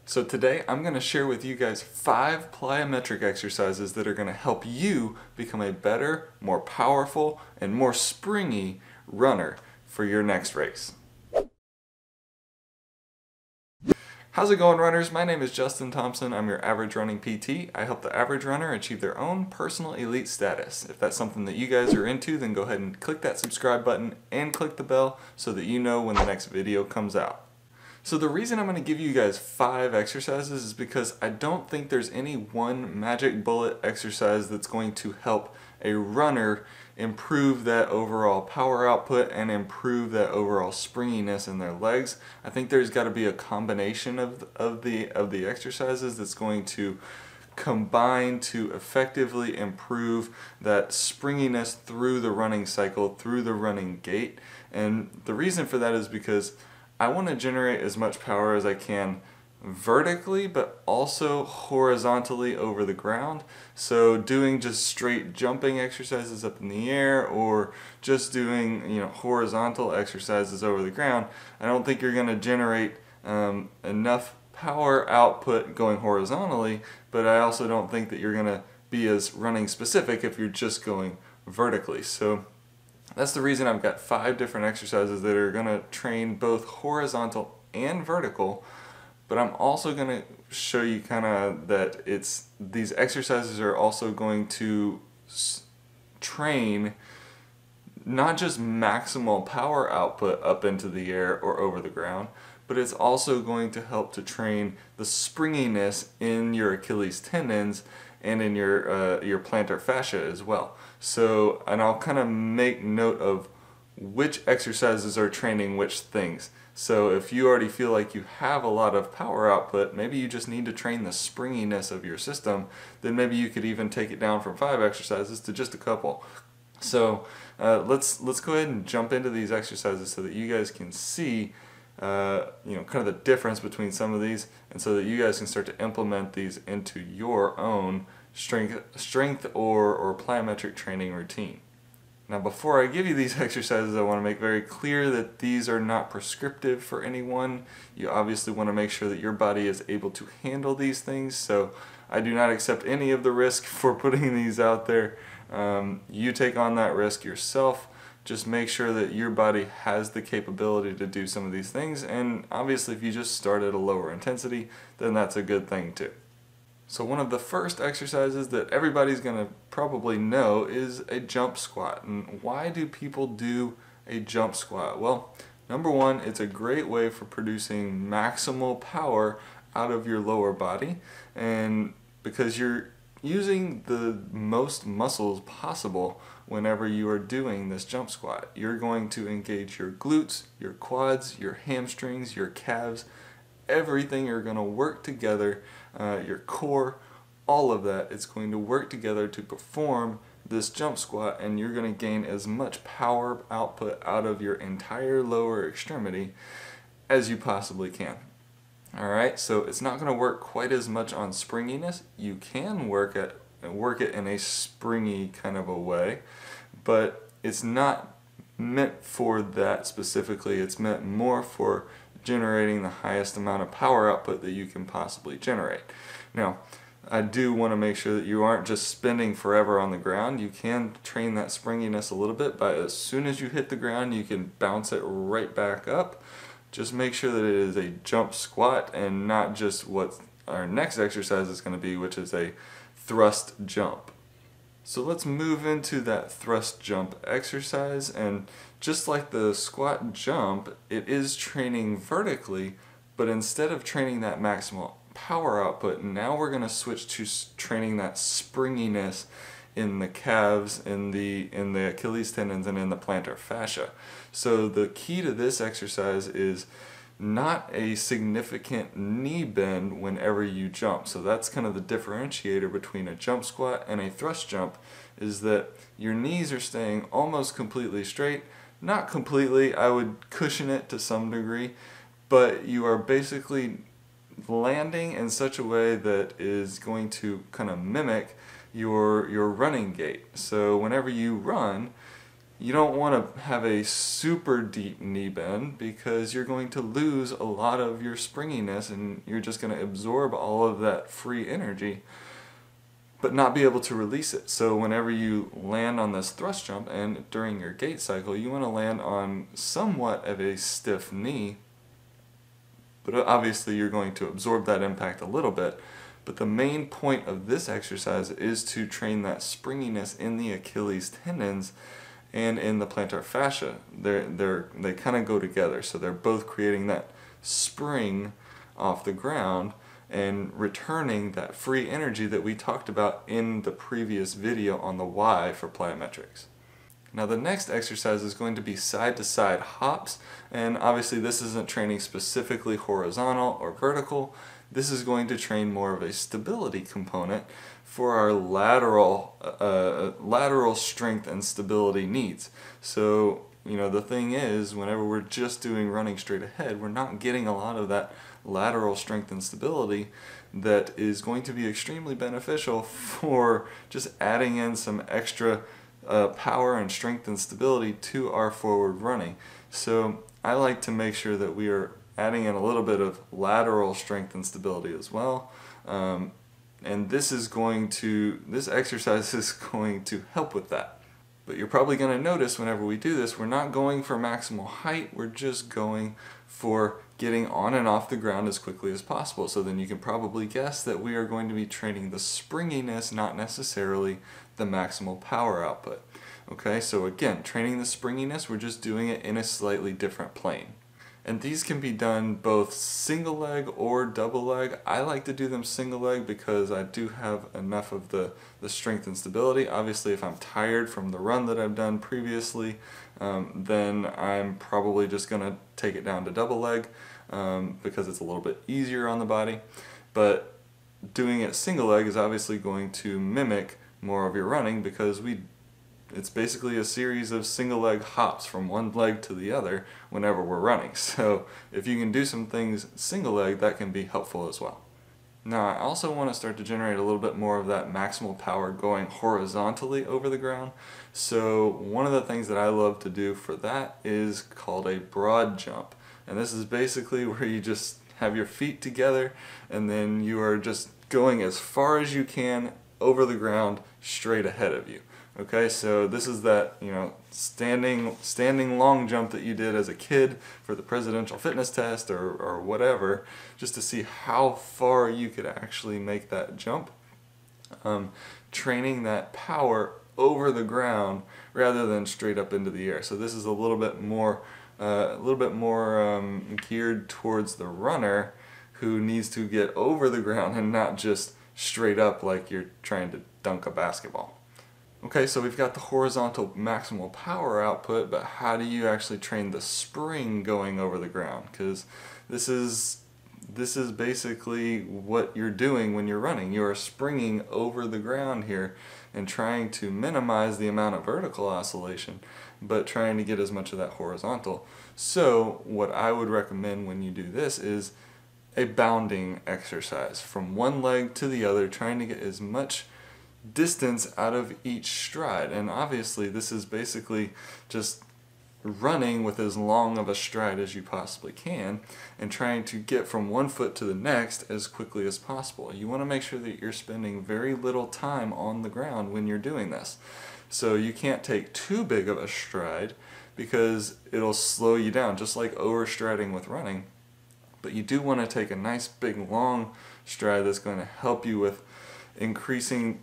So today I'm going to share with you guys 5 plyometric exercises that are going to help you become a better, more powerful, and more springy runner for your next race. How's it going, runners? My name is Justin Thompson. I'm your average running PT. I help the average runner achieve their own personal elite status. If that's something that you guys are into, then go ahead and click that subscribe button and click the bell so that you know when the next video comes out. So the reason I'm going to give you guys 5 exercises is because I don't think there's any one magic bullet exercise that's going to help a runner improve that overall power output and improve that overall springiness in their legs. I think there's got to be a combination of the exercises that's going to combine to effectively improve that springiness through the running cycle, through the running gait. And the reason for that is because I want to generate as much power as I can vertically, but also horizontally over the ground. So doing just straight jumping exercises up in the air, or just doing horizontal exercises over the ground, I don't think you're going to generate enough power output going horizontally, but I also don't think that you're going to be as running specific if you're just going vertically. So that's the reason I've got 5 different exercises that are going to train both horizontal and vertical, but I'm also going to show you kind of that these exercises are also going to train not just maximal power output up into the air or over the ground, but it's also going to help to train the springiness in your Achilles tendons and in your plantar fascia as well. So, and I'll kind of make note of which exercises are training which things. So if you already feel like you have a lot of power output, maybe you just need to train the springiness of your system, then maybe you could even take it down from 5 exercises to just a couple. So let's go ahead and jump into these exercises so that you guys can see kind of the difference between some of these, and so that you guys can start to implement these into your own strength or plyometric training routine. Now, before I give you these exercises, I want to make very clear that these are not prescriptive for anyone. You obviously want to make sure that your body is able to handle these things, so I do not accept any of the risk for putting these out there. You take on that risk yourself. Just make sure that your body has the capability to do some of these things, and obviously if you just start at a lower intensity, then that's a good thing too. So one of the first exercises that everybody's going to probably know is a jump squat. And why do people do a jump squat? Well, number one, it's a great way for producing maximal power out of your lower body, and because you're using the most muscles possible whenever you are doing this jump squat. You're going to engage your glutes, your quads, your hamstrings, your calves, everything are going to work together, your core, all of that. It's going to work together to perform this jump squat, and you're going to gain as much power output out of your entire lower extremity as you possibly can. Alright, so it's not going to work quite as much on springiness. You can work it in a springy kind of a way, but it's not meant for that specifically. It's meant more for generating the highest amount of power output that you can possibly generate. Now, I do want to make sure that you aren't just spinning forever on the ground. You can train that springiness a little bit, but as soon as you hit the ground, you can bounce it right back up. Just make sure that it is a jump squat and not just what our next exercise is going to be, which is a thrust jump. So let's move into that thrust jump exercise, and just like the squat jump, it is training vertically, but instead of training that maximal power output, now we're going to switch to training that springiness in the calves, in the Achilles tendons, and in the plantar fascia. So the key to this exercise is not a significant knee bend whenever you jump. So that's kind of the differentiator between a jump squat and a thrust jump, is that your knees are staying almost completely straight. Not completely, I would cushion it to some degree, but you are basically landing in such a way that is going to kind of mimic your running gait. So whenever you run, You don't want to have a super deep knee bend because you're going to lose a lot of your springiness and you're just going to absorb all of that free energy but not be able to release it. So whenever you land on this thrust jump and during your gait cycle, you want to land on somewhat of a stiff knee, but obviously you're going to absorb that impact a little bit. But the main point of this exercise is to train that springiness in the Achilles tendons and in the plantar fascia. They kind of go together, so they're both creating that spring off the ground and returning that free energy that we talked about in the previous video on the why for plyometrics. Now the next exercise is going to be side-to-side hops, and obviously this isn't training specifically horizontal or vertical. This is going to train more of a stability component for our lateral strength and stability needs. So, the thing is, whenever we're just doing running straight ahead, we're not getting a lot of that lateral strength and stability that is going to be extremely beneficial for just adding in some extra power and strength and stability to our forward running. So I like to make sure that we are adding in a little bit of lateral strength and stability as well. And this exercise is going to help with that. But you're probably going to notice whenever we do this, we're not going for maximal height, we're just going for getting on and off the ground as quickly as possible. So then you can probably guess that we are going to be training the springiness, not necessarily the maximal power output. Okay, so again, training the springiness, we're just doing it in a slightly different plane. And these can be done both single leg or double leg. I like to do them single leg because I do have enough of the strength and stability. Obviously, if I'm tired from the run that I've done previously, then I'm probably just going to take it down to double leg because it's a little bit easier on the body. But doing it single leg is obviously going to mimic more of your running because it's basically a series of single leg hops from one leg to the other whenever we're running. So if you can do some things single leg, that can be helpful as well. Now I also want to start to generate a little bit more of that maximal power going horizontally over the ground. So one of the things that I love to do for that is called a broad jump. And this is basically where you just have your feet together and then you are just going as far as you can over the ground straight ahead of you. Okay, so this is that, standing long jump that you did as a kid for the presidential fitness test or whatever, just to see how far you could actually make that jump. Training that power over the ground rather than straight up into the air. So this is a little bit more geared towards the runner who needs to get over the ground and not just straight up like you're trying to dunk a basketball. Okay, so we've got the horizontal maximal power output, but how do you actually train the spring going over the ground? Because this is basically what you're doing when you're running. You are springing over the ground here and trying to minimize the amount of vertical oscillation, but trying to get as much of that horizontal. So what I would recommend when you do this is a bounding exercise from one leg to the other, trying to get as much distance out of each stride. And obviously this is basically just running with as long of a stride as you possibly can and trying to get from one foot to the next as quickly as possible. You want to make sure that you're spending very little time on the ground when you're doing this. So you can't take too big of a stride because it'll slow you down, just like overstriding with running. But you do want to take a nice big long stride that's going to help you with increasing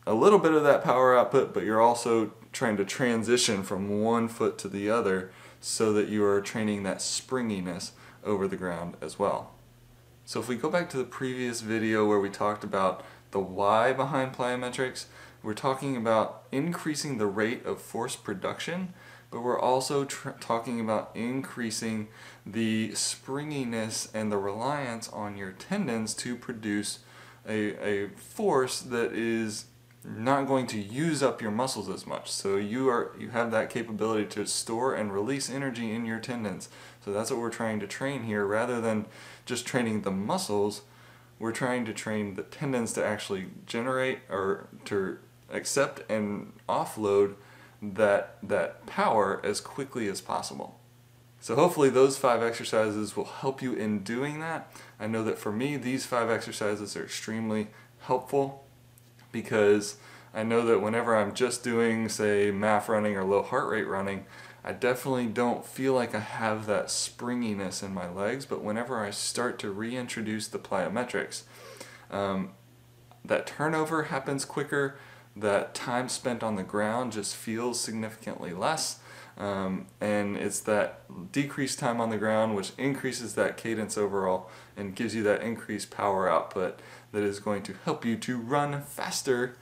a little bit of that power output, but you're also trying to transition from one foot to the other so that you are training that springiness over the ground as well. So if we go back to the previous video where we talked about the why behind plyometrics, we're talking about increasing the rate of force production, but we're also talking about increasing the springiness and the reliance on your tendons to produce a force that is not going to use up your muscles as much. So you have that capability to store and release energy in your tendons. So that's what we're trying to train here. Rather than just training the muscles, we're trying to train the tendons to actually generate or to accept and offload that power as quickly as possible. So hopefully those 5 exercises will help you in doing that. I know that for me, these 5 exercises are extremely helpful because I know that whenever I'm just doing, say, MAF running or low heart rate running, I definitely don't feel like I have that springiness in my legs, but whenever I start to reintroduce the plyometrics, that turnover happens quicker, that time spent on the ground just feels significantly less, and it's that decreased time on the ground which increases that cadence overall and gives you that increased power output that is going to help you to run faster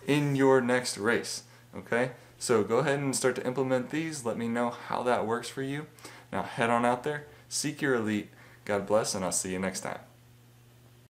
in your next race. Okay, so go ahead and start to implement these. Let me know how that works for you. Now head on out there, seek your elite. God bless, and I'll see you next time.